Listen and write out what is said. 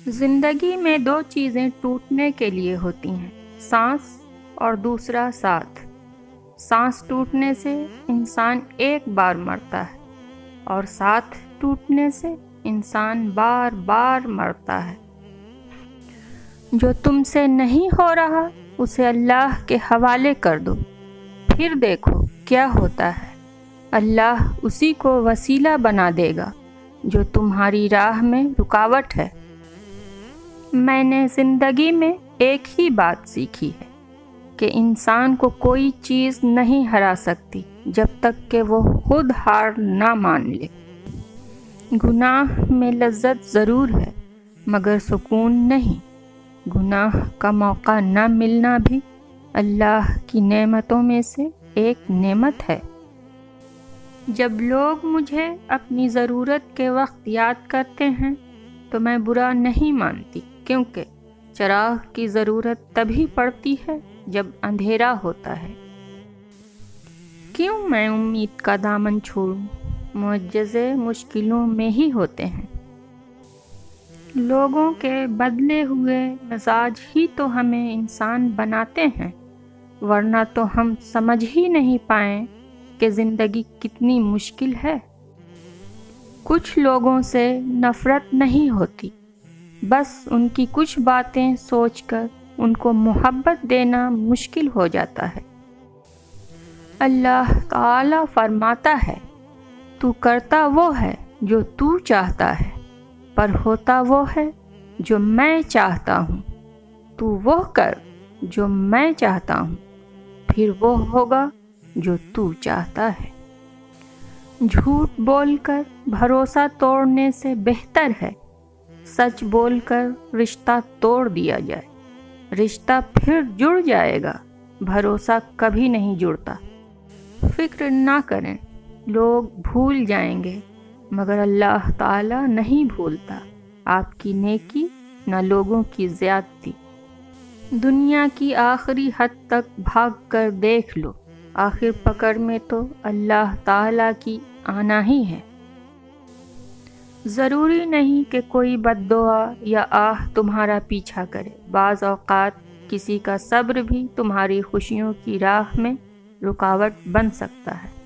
زندگی میں دو چیزیں ٹوٹنے کے لیے ہوتی ہیں، سانس اور دوسرا ساتھ۔ سانس ٹوٹنے سے انسان ایک بار مرتا ہے اور ساتھ ٹوٹنے سے انسان بار بار مرتا ہے۔ جو تم سے نہیں ہو رہا اسے اللہ کے حوالے کر دو، پھر دیکھو کیا ہوتا ہے۔ اللہ اسی کو وسیلہ بنا دے گا جو تمہاری راہ میں رکاوٹ ہے۔ میں نے زندگی میں ایک ہی بات سیکھی ہے کہ انسان کو کوئی چیز نہیں ہرا سکتی جب تک کہ وہ خود ہار نہ مان لے۔ گناہ میں لذت ضرور ہے مگر سکون نہیں۔ گناہ کا موقع نہ ملنا بھی اللہ کی نعمتوں میں سے ایک نعمت ہے۔ جب لوگ مجھے اپنی ضرورت کے وقت یاد کرتے ہیں تو میں برا نہیں مانتی، کیونکہ چراغ کی ضرورت تبھی پڑتی ہے جب اندھیرا ہوتا ہے۔ کیوں میں امید کا دامن چھوڑوں؟ معجزے مشکلوں میں ہی ہوتے ہیں۔ لوگوں کے بدلے ہوئے مزاج ہی تو ہمیں انسان بناتے ہیں، ورنہ تو ہم سمجھ ہی نہیں پائیں کہ زندگی کتنی مشکل ہے۔ کچھ لوگوں سے نفرت نہیں ہوتی، بس ان کی کچھ باتیں سوچ کر ان کو محبت دینا مشکل ہو جاتا ہے۔ اللہ تعالی فرماتا ہے، تو کرتا وہ ہے جو تو چاہتا ہے، پر ہوتا وہ ہے جو میں چاہتا ہوں۔ تو وہ کر جو میں چاہتا ہوں، پھر وہ ہوگا جو تو چاہتا ہے۔ جھوٹ بول کر بھروسہ توڑنے سے بہتر ہے سچ بول کر رشتہ توڑ دیا جائے۔ رشتہ پھر جڑ جائے گا، بھروسہ کبھی نہیں جڑتا۔ فکر نہ کریں، لوگ بھول جائیں گے مگر اللہ تعالی نہیں بھولتا آپ کی نیکی نہ لوگوں کی زیادتی۔ دنیا کی آخری حد تک بھاگ کر دیکھ لو، آخر پکڑ میں تو اللہ تعالی کی آنا ہی ہے۔ ضروری نہیں کہ کوئی بد دعا یا آہ تمہارا پیچھا کرے، بعض اوقات کسی کا صبر بھی تمہاری خوشیوں کی راہ میں رکاوٹ بن سکتا ہے۔